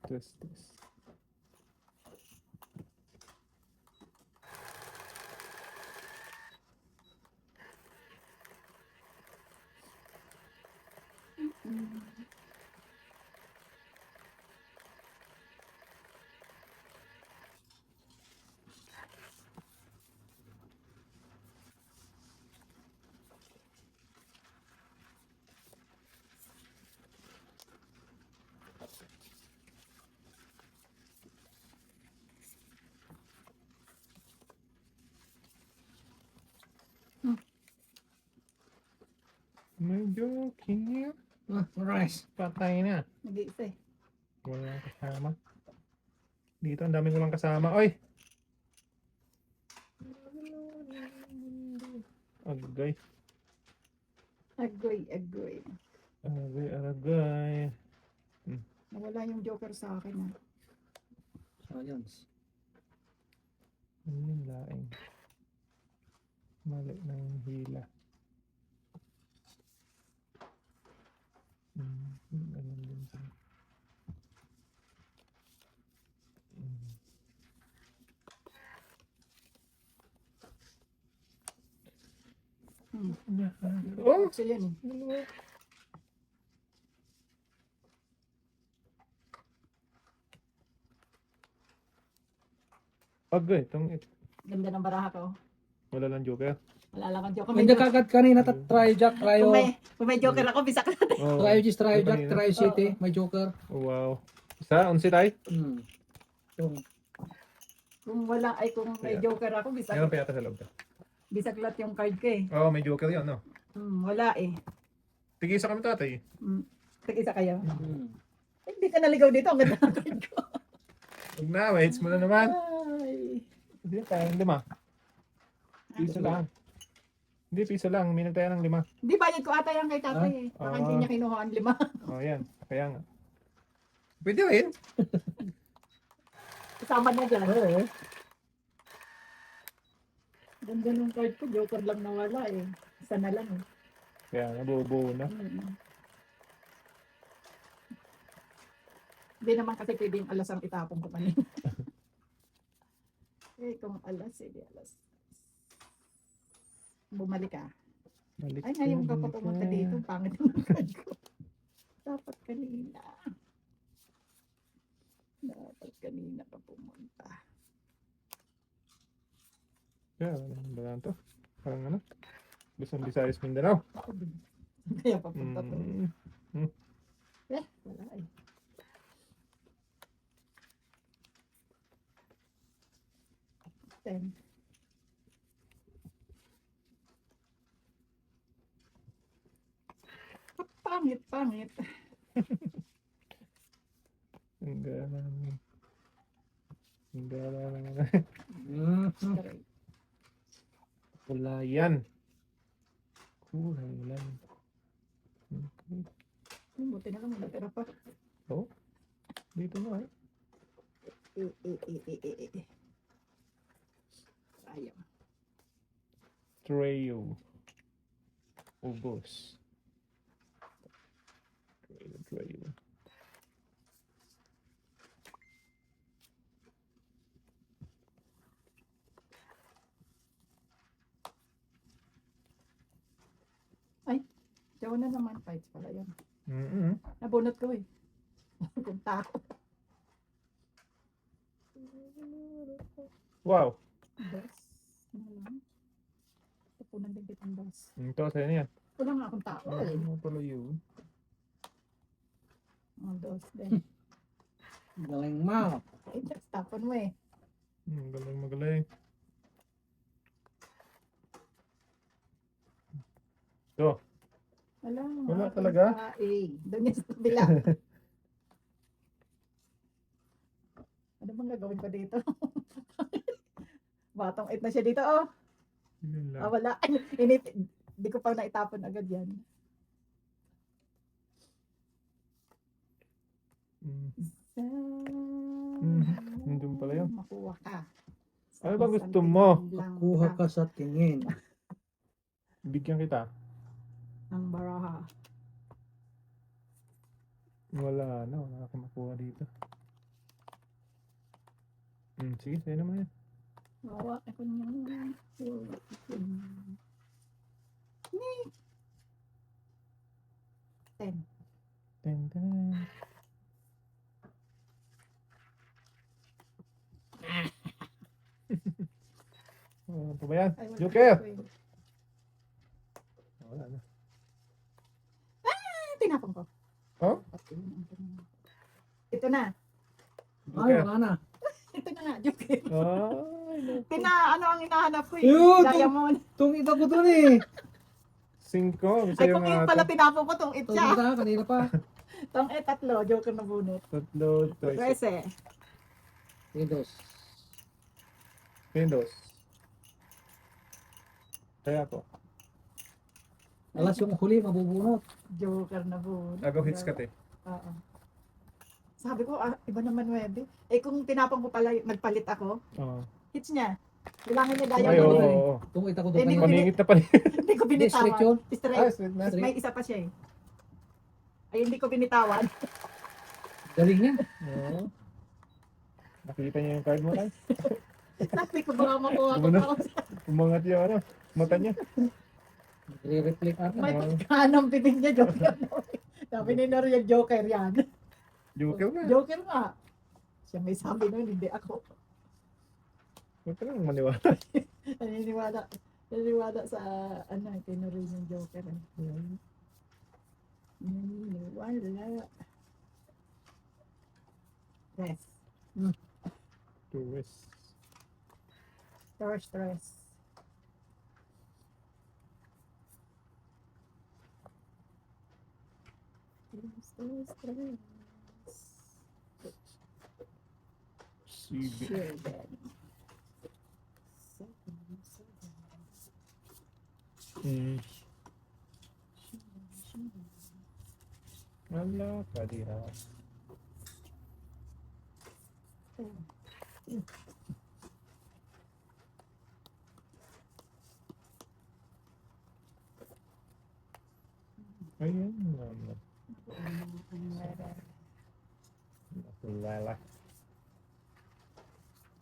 Test, test. May joking niya. Rice. Patay na. Nag-iisa eh. Wala kasama. Dito, ang dami ko lang kasama. Oy! Agay. Agoy, agoy. Agay, agay. Nawala yung joker sa akin ah. Science. Ano yung laing? Mali ng hila. Ganun din siya. Oh! Kasi yan eh. Agay, itong Ganda ng baraha ko. wala lang joker. Wala lang ang joker. Hindi kagad kanina try Jack, Cryo. Kung may joker ako, bisak na. Oh, Cryo Gis, Cryo Jack, kanina. Cryo City. May Joker. Oh, wow. Isa, unsi tayo? Yung Kung wala, ay kung may Kaya- joker ako, bisak. Meron pa yata sa loob. Bisak lahat yung card ko eh. Oo, may joker yun, no? Wala eh. Tigisa kami tatay. Tag-isa kayo. Hindi ka naligaw dito. Ang ganda ng card ko. Huwag na, waits mo na naman. Ay. Hindi, tayong 5. Piso lang. Hindi, piso lang. May nagtaya ng 5. Hindi, bayad ko ata yan kay tatay eh. Baka hindi niya kinuha ang 5. Oh, yan. Kaya nga. Pwede rin. Kasama na dyan. Oo. Ganda ng card ko. Joker lang nawala eh. Isa na lang eh. Kaya nga, buo na. Hindi naman kasi pwedeng alas ang itapon ko kanina. Eh, kung alas, eh, di alas. Bumalik ka. Balik Ay, ngayon ka pa balik pumunta ka. dito. Pangit ang card ko. Dapat kanina. Dapat kanina ka pumunta. Kaya, ano ba to? Parang ano? Luzon, Visayas, Mindanao. Kaya papunta to. Wala eh. Ten. Pangit, pangit. Ang galang. Ang galang. Correct. Wala yan. Kulay lang. Okay. Buti na lang, natira pa. Oh, dito na eh. Sayang. Trayo. Ubos. Trayo. Diyaw na naman, fights pala yan. Mm-hmm. Nabunot ko eh. Kung tako. Wow. Das. Ano lang. Tapunan din kitang das. Ito, sa'yo na yan. Wala nga akong tao eh. Ano pala yun? Ang dos din. Galing mo. Eh, just tapon mo eh. Galing magaling. Ito. Wala talaga? Doon yung sa kabila. Ano bang gagawin ko dito? Batong 8 na siya dito, oh. Yun lang. Wala. Hindi ko pa naitapon agad yan. Nandun pala yun. Makuha ka. Ano ba gusto mo? Kuha ka sa tingin. Bigyan kita. Ang baraha. Wala na. Wala akong makuha dito. Sige, sa'yo naman yan. Bawa ako niya. Ten. Ten, ten. Ano pa ba yan? Ay, wala. Joker! Wala na. Tinapon ko. Oh? Ito na. Ay, Joker. wala na. Ito na nga, Joker. Ay, naku. Ano ang hinahanap ko eh? Yun! Diamond. Tungit ako dun eh. 5. Gusto Ay, yung kung yung mga pala tinapon ko, tong it Tungit siya. ka, kanina pa. Tong it, tatlo. Joker na bunot. tatlo, tres, 13. Windows. Windows. Kaya ako. Alas yung huli, mabubunot. Joker na bunot. Agaw hits ka te. Oo. Sabi ko, iba naman 9. Eh, kung tinapon ko pala, nagpalit ako, Oo. hits niya. Kailangan niya Ay, diamond. oo. eh. oo. Tungit ako Eh, dun hindi ko kanina. Paningit na pala. Hindi ko Hindi, straight yun. binitawan. Straight. Ah, straight na. May isa pa siya eh. Ay, hindi ko binitawan. Galing niya. Oo. Nakita niya yung card mo lang. Sabi ko, baka makuha ko Ano? pa. Umangat yung ano, mata niya. Re-reflect ata. May Oo. pagkanang bibig niya, Joker. Sabi ni Noriel, Joker yan. Joker na. Joker nga. Siya may sabi nun, hindi ako. Huwag ka lang maniwala. Naniniwala sa, kay Noriel yung Joker. Naniniwala. Yes. Tourist. Stress. CB. Hmm. Wala ka diha. Ayan naman. Nakulala.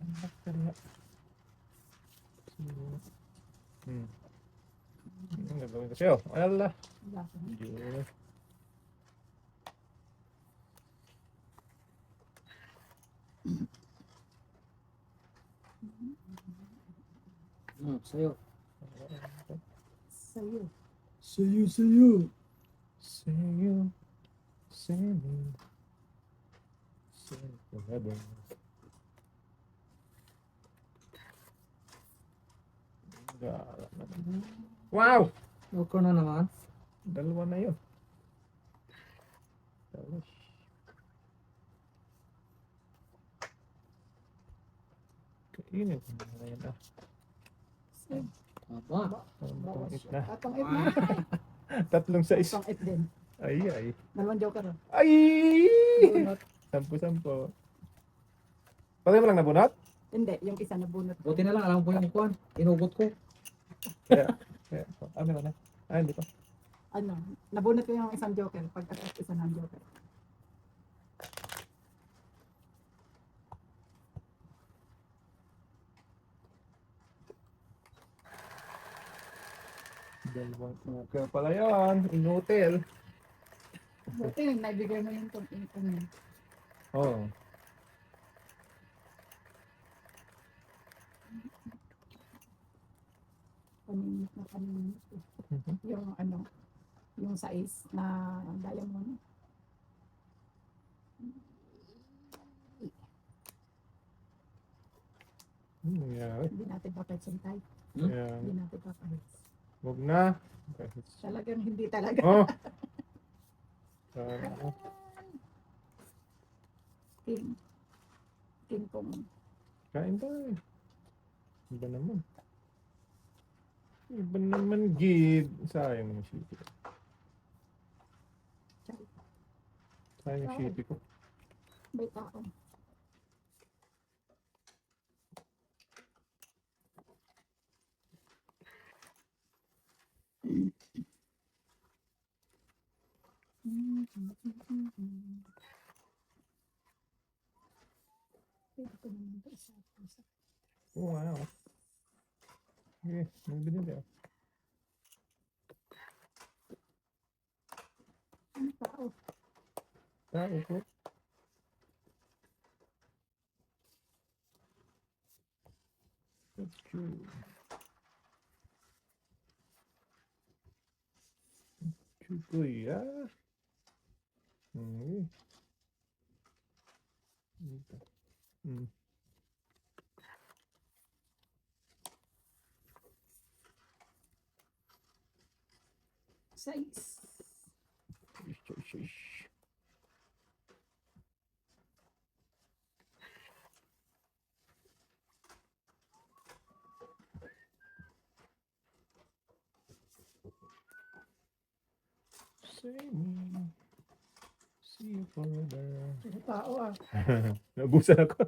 Anak ka na. Ang gagawin ko sa'yo. Wala. Yun. Sa'yo. Sa'yo. Sa'yo, sa'yo. Sa'yo. Sa'yo. Sa'yo. Sa'yo. Wow! Joker na naman. Dalawa na yun. Tapos, kainin ko na yan ah. Aba. Itong it na. Atong it na. Tatlong size. Atong it din. Ay, ay. Dalawang Joker. Ay! Bunot. Sampu-sampu. Patay mo lang nabunot? Hindi, yung isa na bunot. Buti na lang, alam ko yung kuwan. Inugot ko. Kaya, meron na. Hindi pa. Nabunot ko yung isang Joker. Pagkatapos isa ng Joker. Dalawang uka pala yan. Inutil. Buti, naibigay mo yung itong yun. Oo. Paninit na paninit. Yung yung size na diamond. Nangyari. Hindi natin papetsentay. Kaya, Hindi natin papets. huwag na. Kahit Talagang hindi talaga. oh. Sana. King. King Kong. Kain tayo. Iba naman. Iba naman, gid. Sayang yung shitty ko. Sayang yung shitty ko. May tao. Pwede ko naman ito isa. Oo nga. Oh. Okay, nagbili tayo. Ano tao? Tao po. Picture. Kuya. Okay. Dito. Hmm. Size. Ish. See me. See you further. Ano tao ah. Naubusan ako.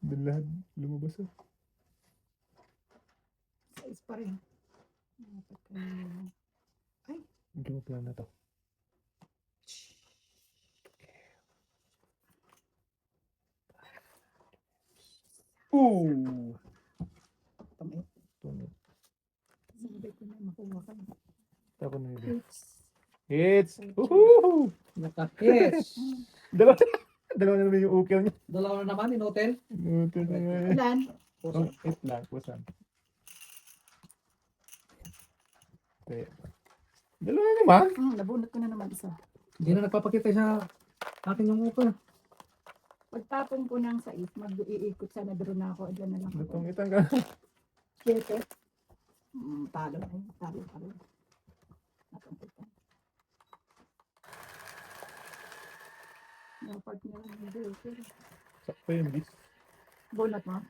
Doon lahat lumabas ako. Size pa rin. Dapat kanina. Ay. Hindi mo plan na to. Ooh! Tamay. Tunod. Sabi ko na makuha ka. Tapos na yun. Oops. Hits! Woohoo! Nakakits. Dalawa, dalawa na naman yung ukil niya. Dalawa na naman in hotel. Ito na nga eh. Ilan? Oh, 8 lang. Pusan. Okay. Dalawa na naman. Nabunot ko na naman isa. Hindi na nagpapakita sa akin yung upa. Pagtapon ko ng sais, mag-iikot sana draw na ako. Diyan na lang ako. Lutong itang ka. 7. Talo na yun. Talo. Napunta. Yung part na lang yung joker. Sakto yun, bis. Bonot mo?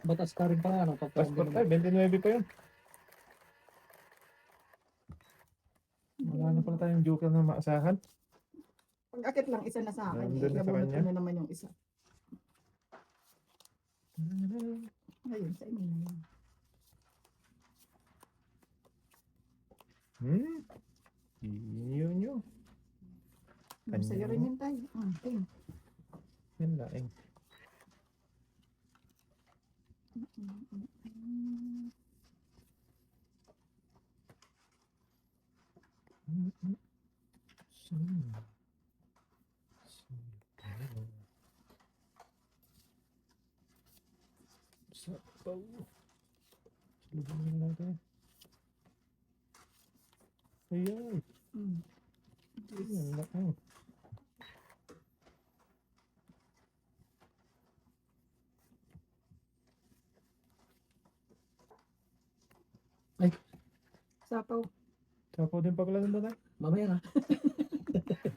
Batas ka rin pa ano. Passport tayo, 29 pa yun. Wala na pala tayong joker na maasahan. Pag-akit lang, isa na sa akin. Nandun na sa Nabunot ko kanya. na naman yung isa. Ayun, sa inyo na yun. Yun yun. Sa'yo rin yun tayo. Okay. Yan laing. Sapaw. Lubungin natin. Ayan. Ayan, laking. Sapaw. Sapaw din pa pala nandun tayo. Mamaya na.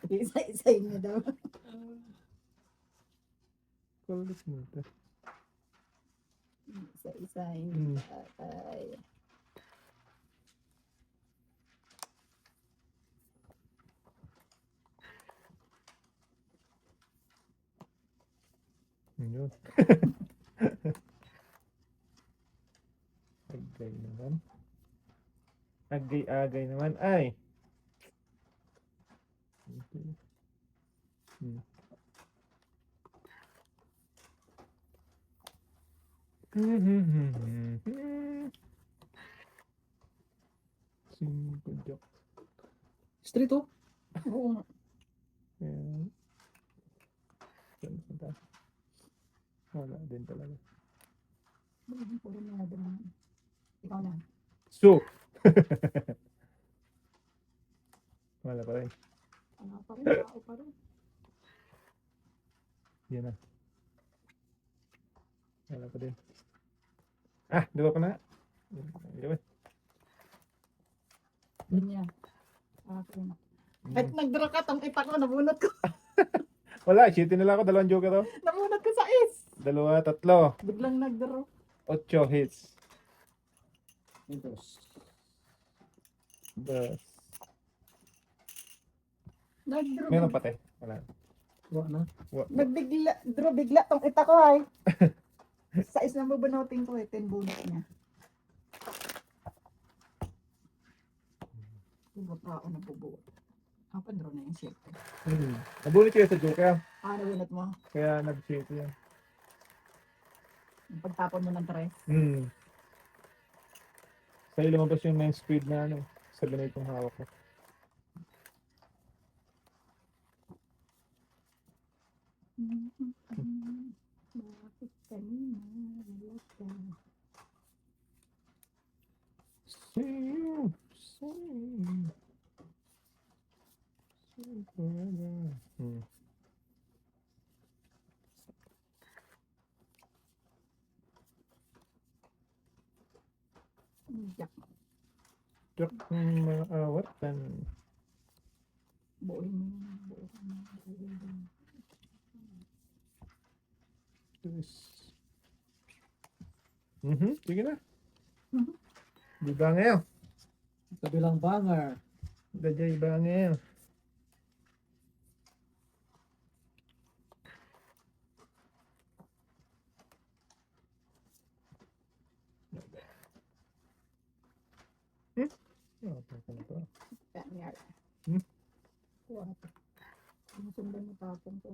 Isa-isa niya daw. Kulit mo ito. Isa-isa Hmm. Ay. Yun. Agay naman. Agay naman. Ay! Okay. Simple joke. Street oh. Oo nga. Ayan. Saan punta? Wala din talaga. Puro na naman. Ikaw na. So! Wala pa rin. Ano pa rin? Tao pa rin. Yan na. Wala pa din. Ah! Dalawa pa na. Dalawa. Ganyan. Akin. At nag-draw ka, tong ipa ko, nabunot ko. Wala, shitty na lang ako. Dalawang joker to. Nabunot ko sa is. Dalawa, tatlo. Biglang nag-draw. 8 hits. Ito. Bas. Nag-draw. Meron pa te. Wala. Wa na. Nagbigla, draw bigla tong ita ko ay. Sa is na bubunutin ko eh, 10 bunot niya. Iba tao na bubuot. Open draw na yung shape. Nabunot kayo sa Joker. Nabunot mo. Kaya nag-shape yan. Yung pagtapon mo ng tres. Sa'yo lumabas yung 9 speed na ano. Sabi na itong hawak ko. Bakit kanina wala ka? See you. See you forever. Yak. Yak ng mga awatan. Buuin mo. Buuin mo. Sige na. Mhm. Di ba ngayon? Kabilang banger. Dajay ba ngayon? Oh, teka na to. Ganyan. Hmm? What? Ano sundan mo tapong ko?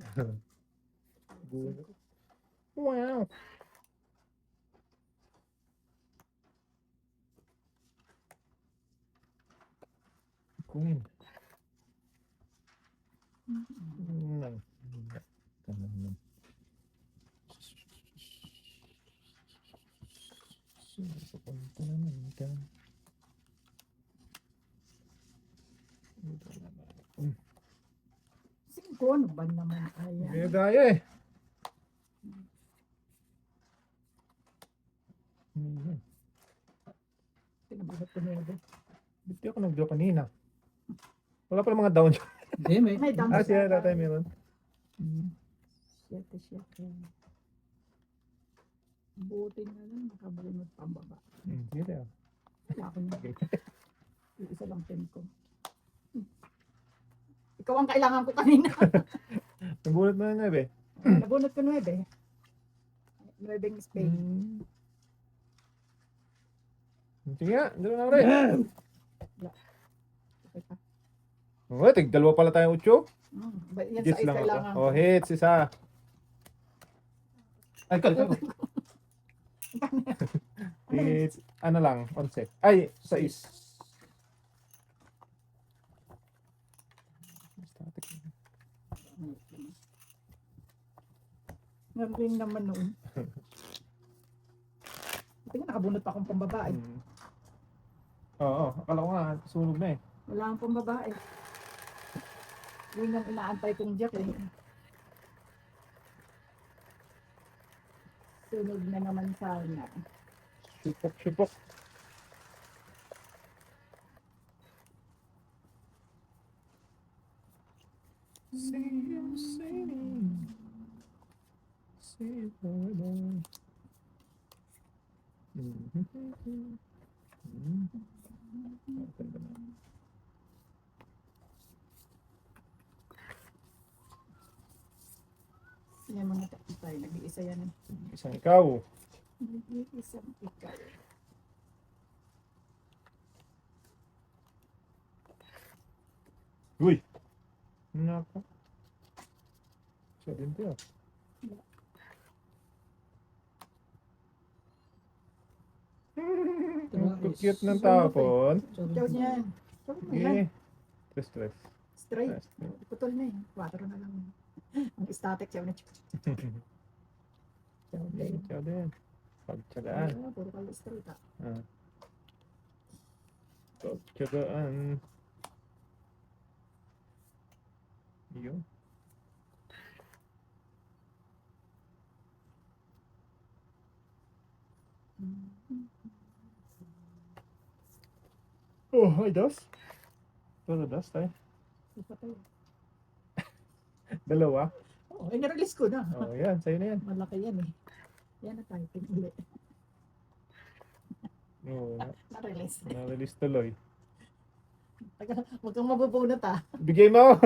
Wow. Queen. Nang. Tangan. Papunta naman ka. Singko, ano ba naman? Ayan. Kaya daya eh. Pinabuhat ko na yun. Ba't di ako nag-draw kanina? Wala pala mga down. Hindi, May down Siya dati meron. Shit. Buti na lang, nakabunot pambaba. Sige tayo. Wala ako na. Yung isa lang pin ko. Ikaw ang kailangan ko kanina. Nabunot mo na eh. Nabunot ko 9. 9 spade. Sige nga, dito na rin. Okay pa. Oh, tig-dalawa pala tayong 8. Yan sa Hits ay lang kailangan ako. Oh, hits, isa. Ay, kal. Hits, ano lang, 11. Ay, 6. Ngayon naman noon. Tingnan, nakabunot pa akong pambabae. Oo, akala ko nga, sunog na eh. Wala akong pambabae. Yun ang inaantay kong jack eh. Sunog na naman sana. Supok. See you singing. See you forever. Yan mga tayo, nag-iisa yan eh. Isang ikaw. Nag-iisang ikaw. Uy! Nako. Siya din tayo. Ang cute ng tapon. Ikaw niyan. Ikaw mo yan. Okay. Stress. Straight. Putol na eh. 4 na lang. Ang static siya na. Ikaw din. Pagtsagaan. Puro kayo straight ah. Pagtsagaan. Yun. Oh, ay dos. Todo dos tayo. Isa tayo. Dalawa. Oo, nirelease ko na. Oh, yan. Sa'yo na yan. Malaki yan eh. Yan na typing ulit. Oo. Na-release. Na-release tuloy. Huwag kang mabubunot ah. Bigay mo!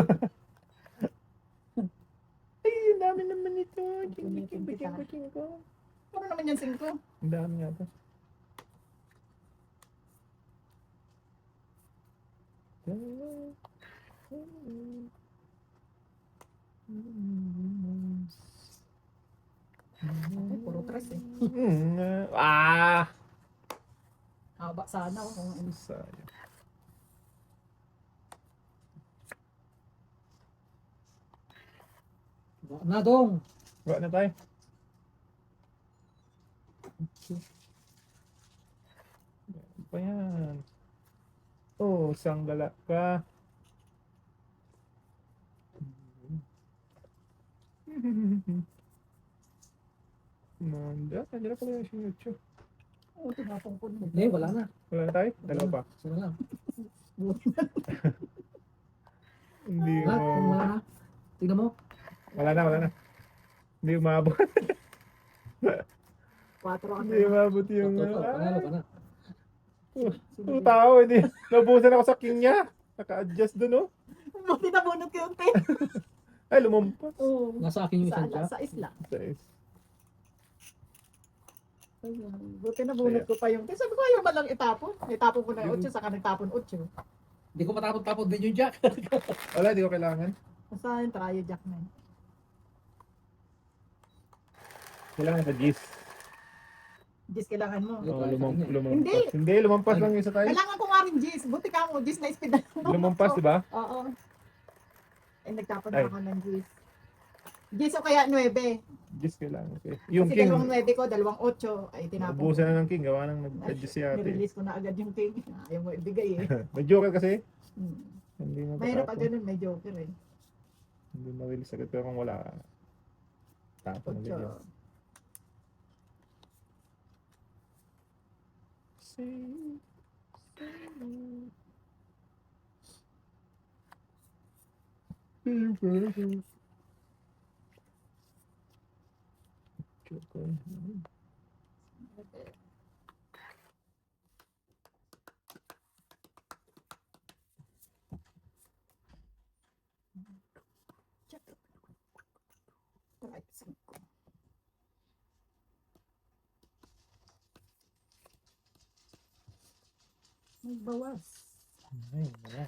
Ay, ang dami naman ito. Punitin kita. King ko. Ano naman yan 5? Ang dami nga ito. Ay, puro tres eh. Haba sana oh, kung ano. Sayang. Wala na dong. Wala na tayo. Ano pa yan? Oh, sanggala ka. Nandiyan na pala yung sinutyo. Oo, tinapong ko na. Hindi, wala na. Wala na tayo? Dalawa pa. Isa na lang. Hindi Wala, mo. wala na. Tingnan mo. Wala na. Hindi umabot. 4 ang Hindi umabot yung... Ito, panalo ka na. Ang tao, hindi. Nabusan ako sa king niya. Naka-adjust dun, oh. Buti na bunot ko yung tin. Ay, lumampas. Oo. Nasa akin yung Sa, isang jack. sa isla. Sais. Ayun. Buti na bunot ko pa yung tin. Sabi ko, ayaw ba lang itapon? Itapon ko na yung 8, saka nagtapon 8. Hindi ko matapon-tapon din yung jack. Wala, di ko kailangan. Basta yung try jack na yun. Kailangan na gis. Gis kailangan mo. Oh, Hindi. lumampas. Hindi, lumampas lang yung isa tayo. Kailangan ko nga rin gis. Buti ka mo, gis na speed na. Lumampas, di ba? Oo. Eh, nagtapon Ay. ako ng gis. Gis o kaya 9. Gis kailangan. Okay. Yung Kasi king, dalawang 9 ko, dalawang 8. Ay, tinapon nabusan ko. na ng king. Gawa nang nag-adjust si ate. Nirelease ko na agad yung king. Ayaw mo ibigay eh. May joker kasi. Hmm. Hindi mo Mahirap pag tapon. ganun, may joker eh. Hindi ma-release agad. Pero kung wala, tapon agad yun. 8. Joker. Right, 5. May bawas. Ay, wala.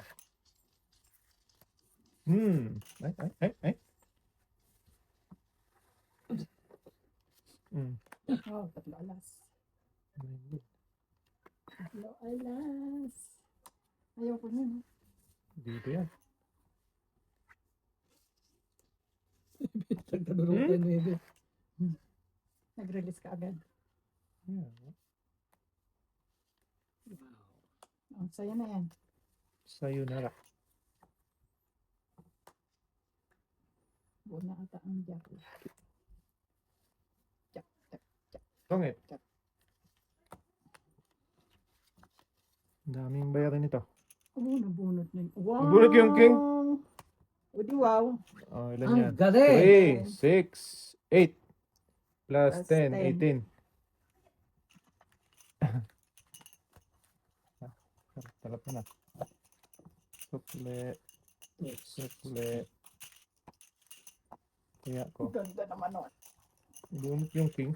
Ay. Oh, 3 alas. 3 alas. Ayaw ko nun. Dito yan. Nagtanong ko yung 9. Nag-release ka agad. Yeah. Oh, saya na yan. Sayonara. Buo na ata ang jack. Tongit. Check. Ang daming bayaran nito. Oh, nabunot na yun. Wow! Nabunot yung king? O di wow. Oh, ilan Ang yan? galing! 3, 6, 8. Plus Plus 10, 10. 18. Talap na. Sukle. Kaya ko. Ganda naman nun. Bunot yung king.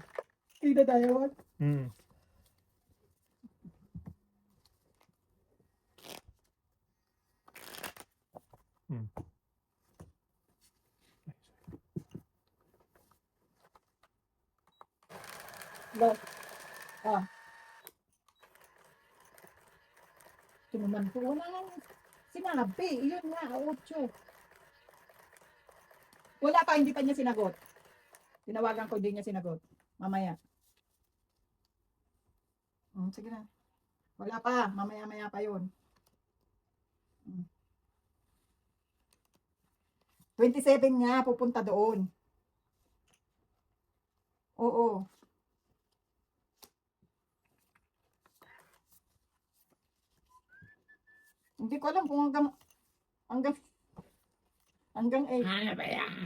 Hindi na tayo. Hmm. Look. Ah. Ito naman po. Wala nang sinabi. Iyon nga, 8. Wala pa, hindi pa niya sinagot. Tinawagan ko, hindi niya sinagot. Mamaya. Sige na. Wala pa. Mamaya-maya pa yun. 27 nga, pupunta doon. Oo. Hindi ko alam kung hanggang 8. Ano ba yan?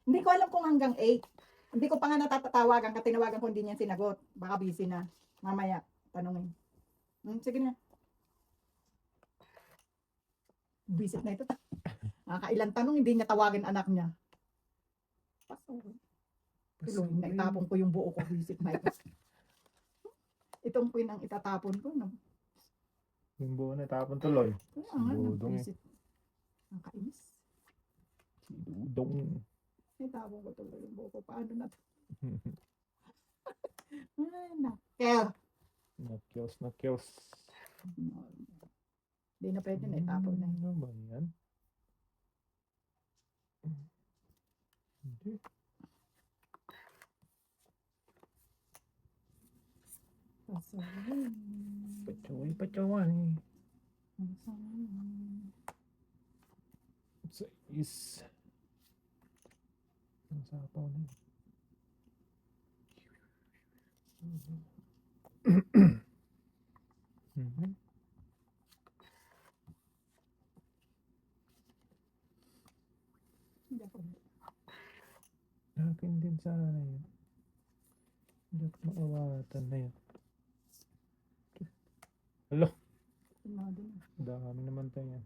Hindi ko alam kung hanggang 8. Hindi ko pa nga natatawagan, katinawagan ko hindi niya sinagot. Baka busy na. Mamaya, tanungin. Sige na. Visit na ito. Nakakailang tanong, hindi niya tawagin anak niya. Tuloy, naitapon ko yung buo ko. Visit na ito. Itong queen ang itatapon ko. No? Yung buo na tapon tuloy. Kaya nga, Budong eh. nag-visit. Ang kainis. Si Dudong. May tapon ko tuloy yung buko. Paano na to? Ay, nakel. Nakils. Hindi na pwede na itapon na. Ano ba yan? Hindi. Pasahin. Pachaway. Pasahin. Sa is. Ang sapaw na yun. Mhm. Hindi ako. Akin din sana yun. Hindi ako maawatan na yun. Alo, Tumado na. dami naman tayo yan.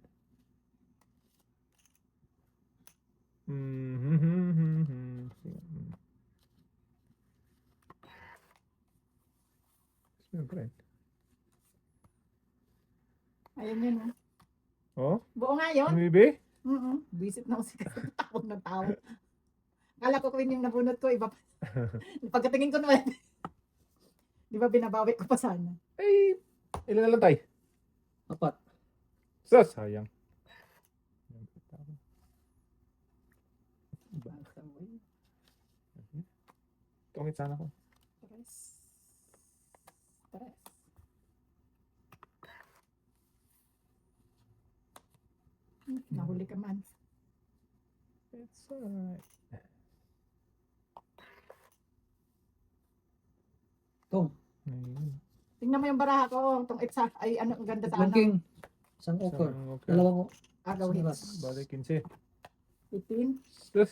Mhm. Siyempre. Ayan yun. Oh, Buo nga yun. maybe? Visit na ako si Tawag ng tao. Kala ko Queen yung nabunot ko. Iba pa. Pagkatingin ko naman. Di ba binabawi ko pa sana? Ay, ilan na lang tayo? 4. Sayang. Tungit sana ko. Tres. Tres. Nahuli ka man. It's alright. Tong. Ayun. Tingnan mo yung baraha ko. Itong itsa. Ay, ano, ang ganda sa ano. King. Isang okor. Isang okay. Dalawang Agaw Isang hits. Balik 15. 18. Plus,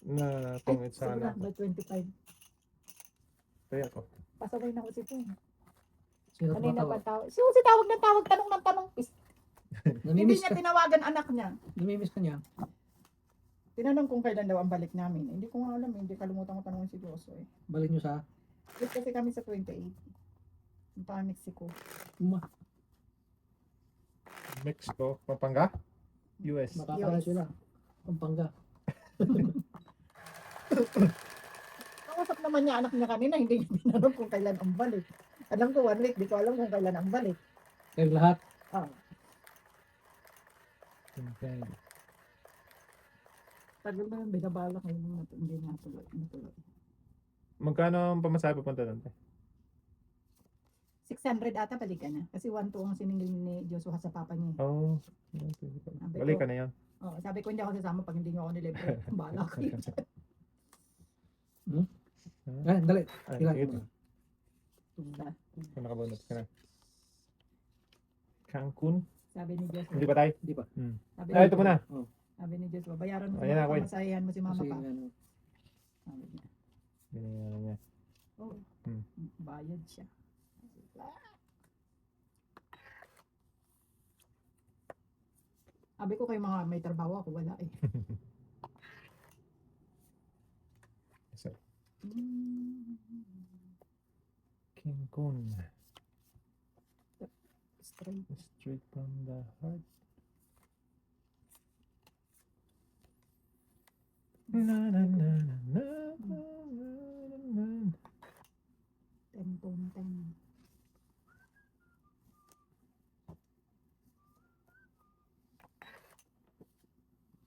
na Ay, tungit sobra. sana. By 25. Kaya ko. Pasaway na ko si Pong. Sino Kanina tumatawa? pa tawag. Si tawag ng tawag. Tanong ng tanong. Hindi Namimiss niya ka. tinawagan anak niya. Namimiss ka niya. Tinanong kung kailan daw ang balik namin. Hindi ko nga alam. Hindi kalimutan ko tanongin si Joso eh. Balik niyo sa Balik kasi kami sa 28. Punta kami Mexico. Uma. Mexico, Pampanga, US. Makakala Yes. sila. Pampanga. Kausap naman niya anak niya kanina. Hindi niya tinanong kung kailan ang balik. Alam ko 1 week. Di ko alam kung kailan ang balik. Kayo lahat. Ah, Okay. tagal na yung binabalak ngayon. Hindi natuloy. Magkano ang pamasahe papunta doon? 600 ata balikan na. Kasi 1-2 ang siningil ni Joshua sa papa niya. Oh, balik ka na yan. Oh, sabi ko hindi ako sasama pag hindi niyo ako nilibre. Bahala ko yun. Dali. Ay, Ilan? ito. Tunda. Kung nakabunot ka na. Cancun? Sabi ni Joshua. Hindi ba tayo? Di ba? Sabi Ay, ito muna. Sabi ni Joshua, bayaran mo Ayan na, Queen. masayahan mo si mama Kasi pa. ano, Sabi niya. Binayaran niya. Oh, bayad siya. Sabi ko kayo mga may trabaho ako, wala eh. So, Cancun. Straight. Straight from the heart. Na na na na na na na. 10 to 10.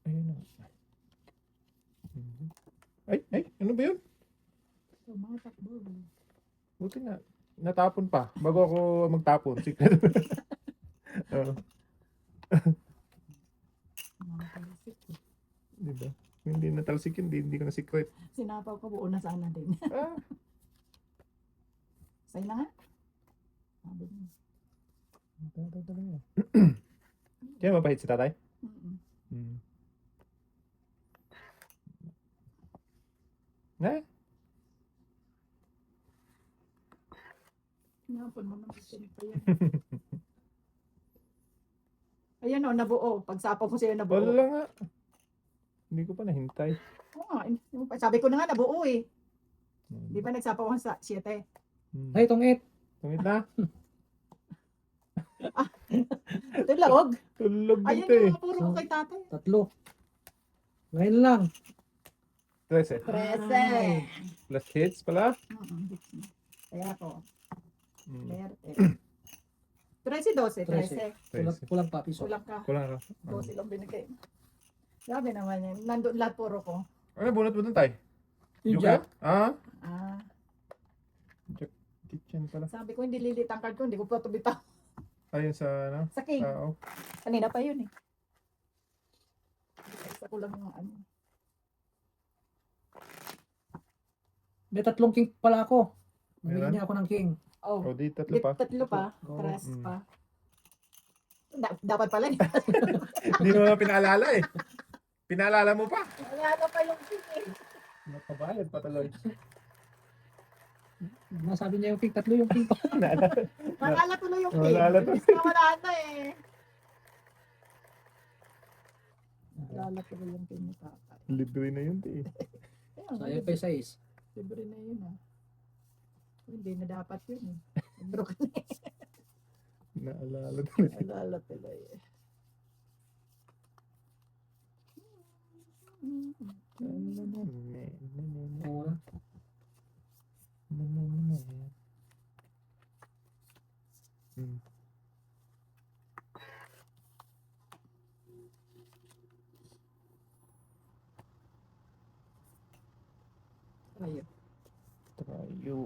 Ayun na. Ay, ano ba yun? So, mga takbo. Buti na. Natapon pa. Bago ako magtapon. Secret. Oo. Mga talisik. Diba? Kung hindi natalsik yun, hindi ko na secret. Sinapaw ko buo na sana din. Ah, Say na nga. Sabi niya. tatay talaga. Kaya mapahit si tatay? Hmm. Eh? Hinapon mo ng bisin pa yan. Ayan o, nabuo. Pagsapaw ko sa'yo nabuo. Wala nga. Hindi ko pa nahintay. Oo nga, sabi ko na nga nabuo eh. Di ba nagsapaw ko sa 7? Hmm. Ay, itong 8. Tungit na. Tulog. Tulog din Ayun to eh. yung puro ko kay tatay. 3. Ngayon lang. 13. 13. Plus hits pala. Kaya ako. Mm. Berte. 13, 12. 13. Kulang pa piso. Kulang ka. Kulang ka. 12 lang binigay. Grabe naman yan. Nandun lahat puro ko. Ano bunot mo dun tay? Yung Joker? jack. Ah? Ah, Jack kitchen pala. sabi ko hindi lilit ang card ko. Hindi ko pa tubita. Ayun sa ano? Sa king. Tao. Kanina pa yun eh. Isa ko lang yung ano. May 3 king pala ako. Bumili Meron? niya ako ng king. Oh, O di tatlo pa. tatlo pa. Oo. Tres Mm. pa. Dapat pala eh. Hindi mo naman pinaalala eh. Pinaalala mo pa. Wala na pa yung king eh. Nakabayad pa tuloy. Nasabi niya yung king. 3 yung king pa. Malala tuloy yung king. Malala tuloy. Imbis na wala na eh. Malala tuloy yung king ni tatay. Libre na yun eh. Sayang pa yung 6. Libre na yun ah. Hindi na dapat yun eh. Broke na eh. Naalala tuloy. Malala tuloy eh. Oo. Hmm. Ayun. Tayo.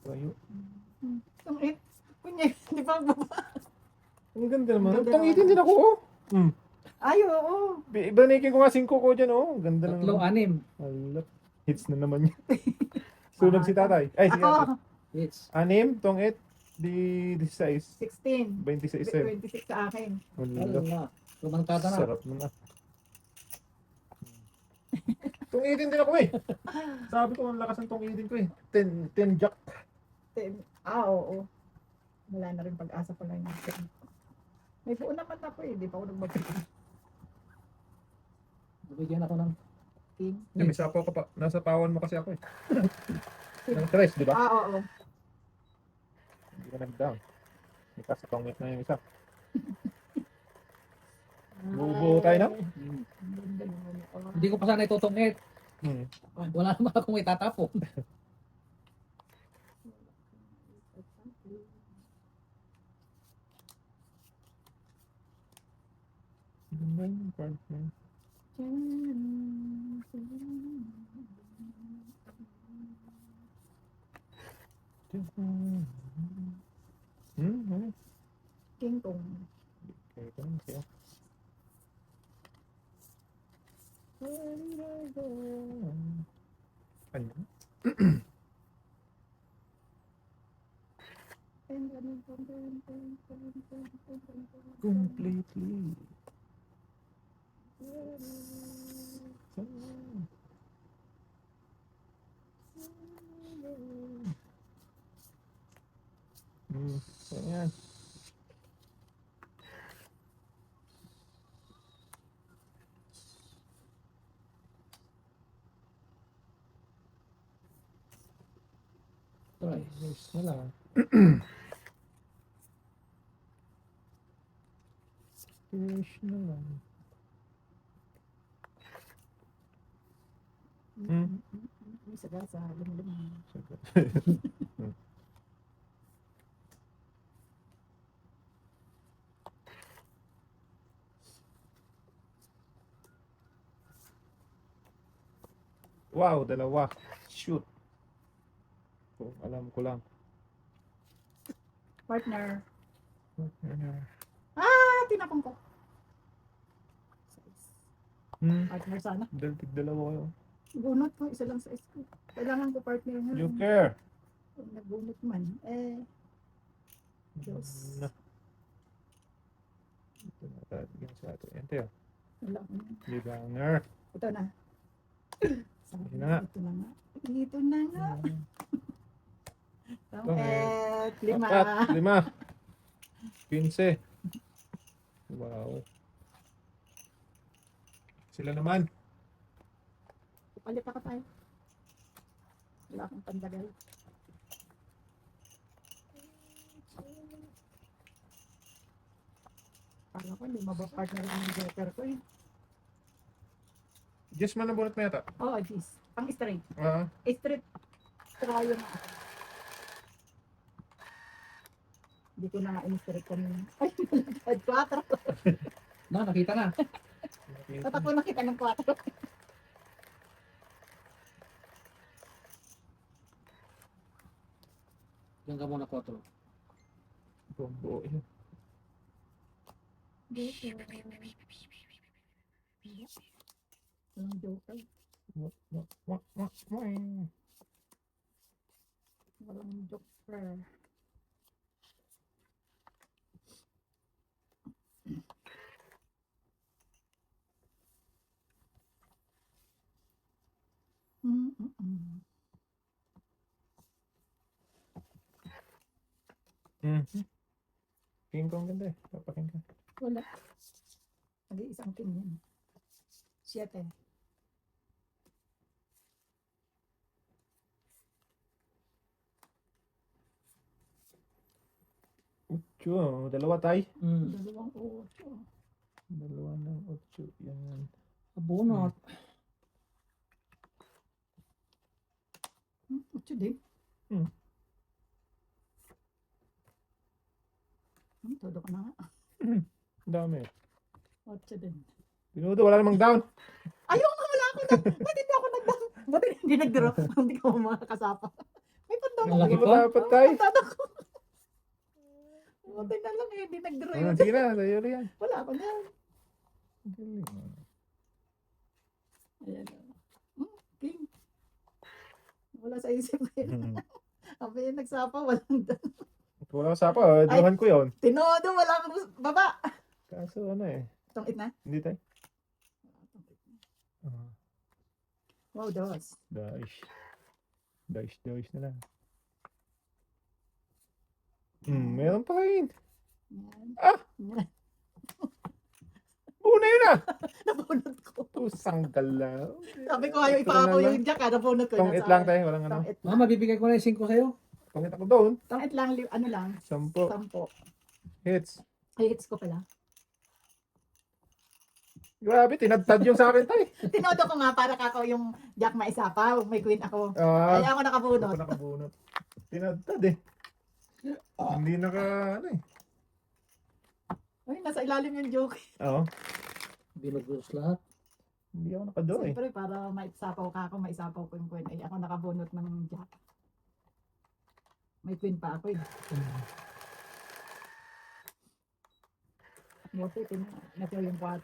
Tayo. Ang it. Kunya, di ba baba? Ang ganda naman. Ang ganda Tang naman. itin din ako oh. Hmm. Ay, oo. Ibanikin ko nga 5 ko dyan oh. Ang ganda 3, naman. 6. Alap. Hits na naman yun. Sunog si tatay. Ay, si tatay. Ako, Hits. 6, tong 8, di 16. 16. 26 eh. 26 sa akin. Wala. Wala. Lumangkata na. Sarap mo na. Tong 18 din ako eh. Sabi ko, ang lakas ng tong 18 ko eh. 10 jack. Oo. Wala na rin pag-asa pala yung akin. May buo naman ako eh. Di pa ako nagmagpapalagay. Nabigyan ako ng King. May sapaw ka pa. Nasa pawan mo kasi ako eh. Ng tres, di ba? Oo. Hindi ka nag-down. May kasapangit na yung isa. Bubuo tayo na? Hindi ko pa sana itutungit. Hmm. Wala naman akong itatapon. Ganda yung card na yun. Ano? King Kong. Okay, ito lang siya. Ano? Completely. Ayan. Try. Nice na lang. Finish na lang. May sagasa. Lumulong. Wow, dalawa. Shoot. Kung alam ko lang. Partner. Ayan. Ah, tinapong ko. Partner sana. Daltig dalawa kayo. Bunot ko. Isa lang sa ko. Kailangan ko partner nga. Joker. Kung nagbunot man. Diyos. Na. Ito na tatigyan sa ato. Yan tayo. Wala. Libanger. Ito na. Sabi Ito na nga. Ito na nga. Ito na nga. Bakit? 5. 5. 15. Wow. Sila naman. Palit ako tayo. Wala akong pandagal. Kala ko, hindi mabapart na rin yung joker ko eh. Just man ang bunot mo yata. Oo, jeez. Pang straight. Ah, Straight. Trayo na ako. Hindi ko na nga in-straight kanina. Ay, nalagad 4. Na, nakita na. Tatak ko nakita ng 4. Diyan ka muna 4. Bombo. Yun. Walang joker. Wak, wak, wak, wak, wak. Walang joker. Mm-mm. Mhm. King Kong ganda eh. Papaking ka. Wala. Nag-iisang king yan. 7. Ocho. Dalawa tay. Dalawang 8. Dalawa ng ocho. Yan. Abunot. 8 din. Hmm. Todo ko na nga. Ang dami. 8 din. Pinudo, wala namang down. Ayaw nga, wala ako na. Ba't hindi ako nag-down? Ba't hindi nag-draw? Hindi ko makakasapa. May pandown Malaki ako. pa? Dapat tay. Pandown ako. Buti na lang eh, hindi nag-draw Ah, yun. sige na, sa'yo rin yan. Wala ako na. Galing. Ayan. King. Wala sa isip ko yun. Hmm. Sabi yun, nagsapa, walang down. Wala sa pa, duhan ko yun. Tinodo, wala akong baba. Kaso ano eh. Tungit na? Hindi tay. Ah, Wow, dos. Daish. Daish na lang. Meron pa rin. Yan. Ah! Yan. Una yun ah! Nabunod ko. Pusang galaw. Sabi ko, ayaw ipako yung jack, nabunod ko. Tongit lang tayo, walang ano. Tongit Mama, bibigay ko na yung 5 sa'yo. Tongit ako doon. Tongit lang, ano lang, 10 10. hits. Ay, hits ko pala. Grabe, tinadtad yung sa akin tayo. Tinodo ko nga para kako yung jack maisapaw. May queen ako. Ah, Kaya ako nakabunot. ako nakabunot. Tinadtad eh. Hindi naka, ano eh. Ay, nasa ilalim yung joke. Oo. Binugos lahat. Hindi ako nakado eh. Siyempre, para maisapaw ka ako, maisapaw ko yung queen. Ay, ako nakabunot ng jack. May queen pa ako eh. Buti, natin yung 4.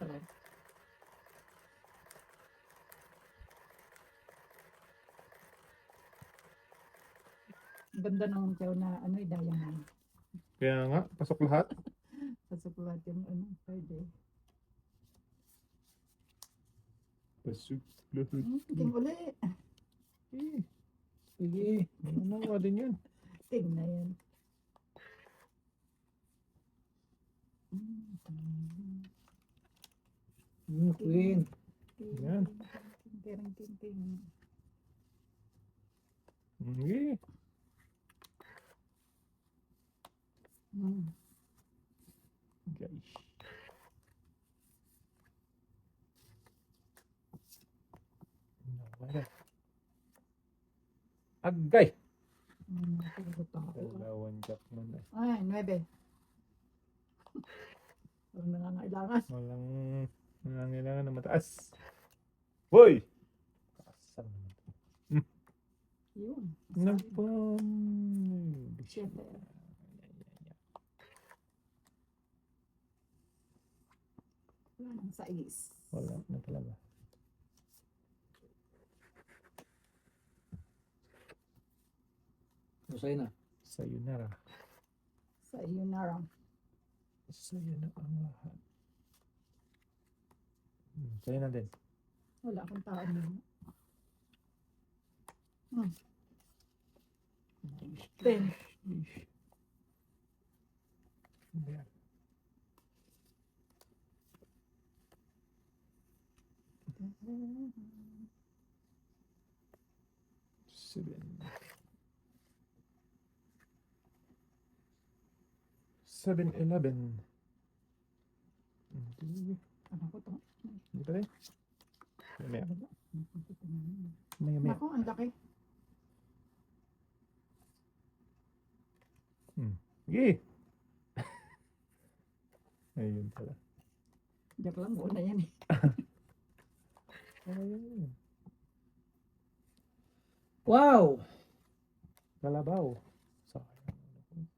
Ang ganda ng tiyaw na ano eh, diamond. Kaya nga, pasok lahat. Pasukulat yung ano, pwede. Pasok lahat. King uli. Eh, Sige. ano nga din yun. King na yan. Queen. Yan. Ting. Sige. Guys. Nawala. Agay! Dalawang jack man eh. Ay, 9. Walang nangangailangan. Walang nangangailangan na mataas. Hoy! Kasal naman. Yun. Nagpam... 7. Wala nang 6. Wala na talaga. Sa'yo na. Sayonara. Sa iyo na lang. Sa'yo na ang lahat. Sa'yo na din. Wala akong taon na. 10. Ish. Ayan. Seven. 7-Eleven. Hindi. Ano ko to? Hindi pa rin. Maya. Maya. Ako, ang laki. Sige. Ayun pala. Joke lang, buo na yan eh. Ayun. Wow! Kalabaw. Sayang.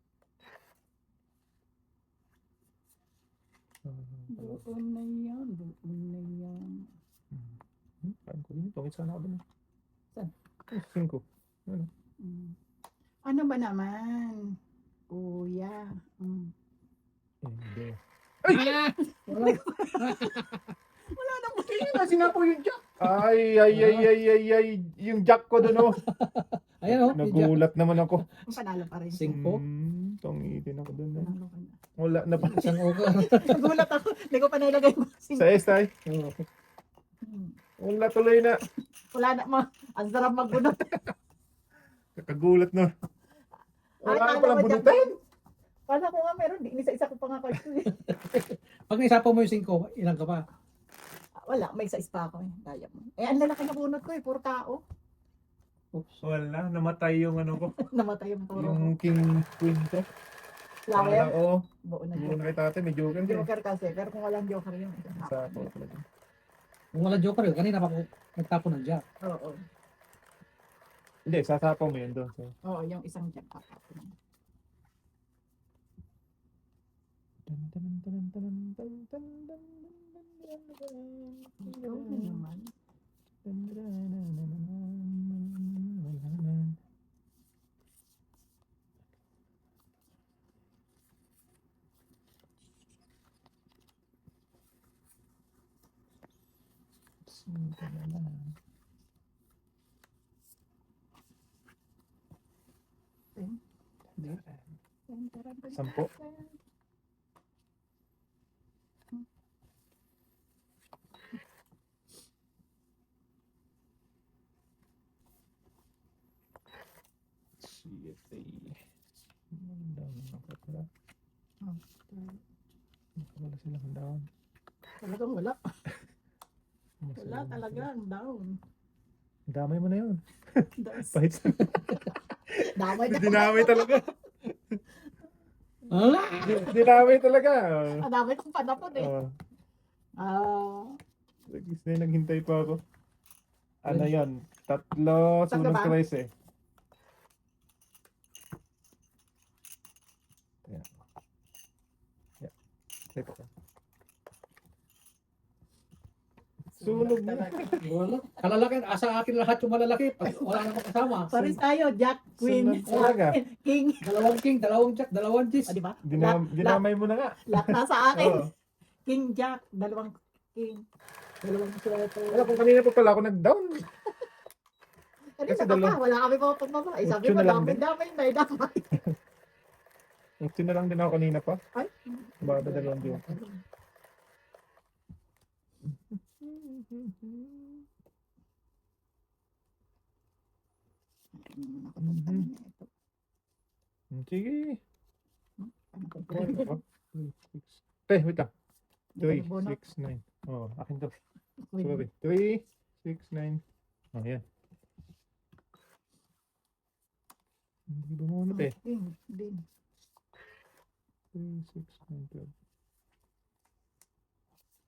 Buo na yan, buo na yan. Kain ko din. Tungit sana ako dun. Saan? 5. Ano? Ano ba naman? Kuya. Hindi. Wala. Wala nang Hindi na sinapo yung jack. Ay. Yung jack ko dun, oh. Ayan, oh. Nagulat naman ako. panalo pa rin. Singko. Tungitin ako dun. Panalo ka na. Wala na pa. Isang oka. Nagulat ako. Hindi ko pa nailagay mo. Sa estay. Oh. Wala tuloy na. Wala na ma. Ang sarap magbunot. Kakagulat na. Wala Ay, ka palang alam mo, bunutin. Kala ko nga meron. Di, isa-isa ko pa nga kasi. Pag naisapaw mo yung 5, ilang ka pa? Wala, may isa pa ako eh. Daya mo. Eh, ang lalaki na bunot ko eh. Puro tao. Oops. Wala. Namatay yung ano ko. Namatay yung puro. Yung king queen ko. Flower. Oo. Buo na Buo yun. na kay tate. May joker din. Joker kasi. Pero kung walang joker yun. Sa ako talaga. Kung wala joker yun, kanina pa ako nagtapo ng jack. Oo. Hindi, sasapaw mo yun doon. So. Oo, yung isang jack papapin. Ikaw na naman. Sampo. Wala silang down. Talagang wala. Wala talagang down. Damay mo na yun. Das. Pahit sa... Damay na. Dinamay talaga. Hala! Dinamay talaga. Ang dami kong panapon eh. Gusto na naghintay pa ako. Ano yan? 3 Tatlo sunod ba? tries eh. Ayan. Yeah. Teka pa. Sunog na. Wala. Kalalaki, asa akin lahat yung malalaki. Pag wala namang kasama. Paris tayo, Jack, Queen, Sunod talaga. King. Dalawang king, dalawang jack, dalawang cheese. O, di ba? Dinamay mo na nga. Lahat nasa akin. Oo. King, Jack, dalawang King. Dalawang sweater. Wala kung kanina pa pala ako nag-down. Kasi kasi pa, dalawa- wala kami pa pagmama. Eh, sabi Utso mo, na lang din. damay, damay. Nagsin na lang din ako kanina pa. Ay. Baba dalawang diyo. Nakapunta na na ito. Sige. Ano ko One, po? 2, 6. Eh, wait lang. 3, Bunot. 6, 9. Oh, akin to. Queen. Sorry. 3, 6, 9. Oh, yan. Hindi bumunot eh. Din. 3, 6, 9, 12.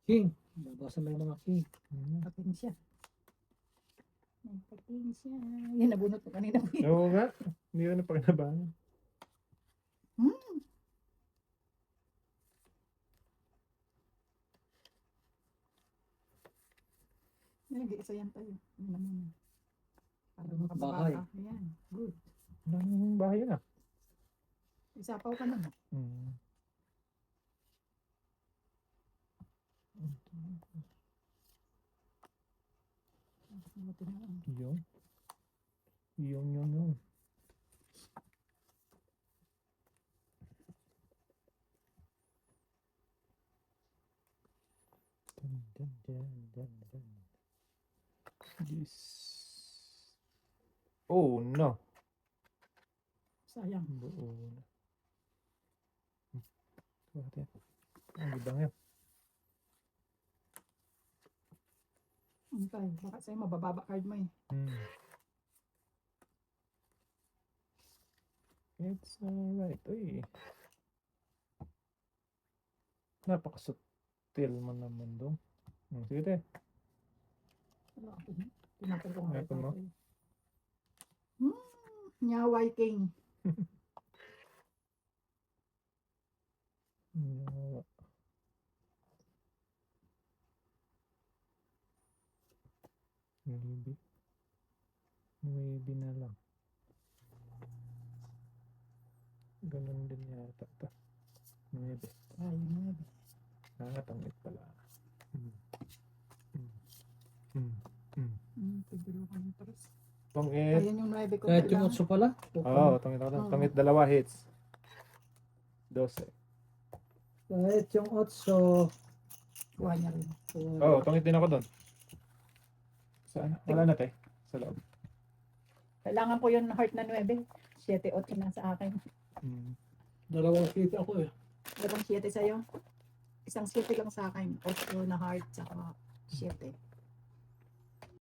King. Babasan mo yung mga king. Ayan. Pating siya. May pating siya. Yan, nabunot ko kanina. Oo nga. Hindi ko na pakinabangan. Nag-iisa yan tayo. Yan naman. Para Bahay. makababa ka. Ayan. Good. Wala namang bahay na. Isapaw ka na. Buti na lang. Yung. Yung. Dun. Yes. Oh no. Sayang. Buo na. Bakit yan? Ang gibang yan. Okay, baka sa'yo mabababa card mo eh. It's alright. Uy. Napakasutil mo naman doon. Sige te. Wala ako. Tinatag ko Meron mo? Nyaway King. Yawa. Maybe. Maybe na lang. Ganun din yata ito. Maybe. Ay, maybe. Nakatangit pala. Pagdalo ka ng pares. Tongit. Ayan yung 9 ko. Kahit yung kailangan. 8 pala. Oo, tongit ako. Oo. Tongit dalawa hits. 12. Kahit yung 8. Kuha niya rin. Oo, tongit din ako doon. Saan? Wala na te. Sa loob. Kailangan ko yung heart na 9. 7-8 na sa akin. Dalawang kita ako eh. Dalawang 7 sa'yo. Isang 7 lang sa akin. 8 na heart, saka 7.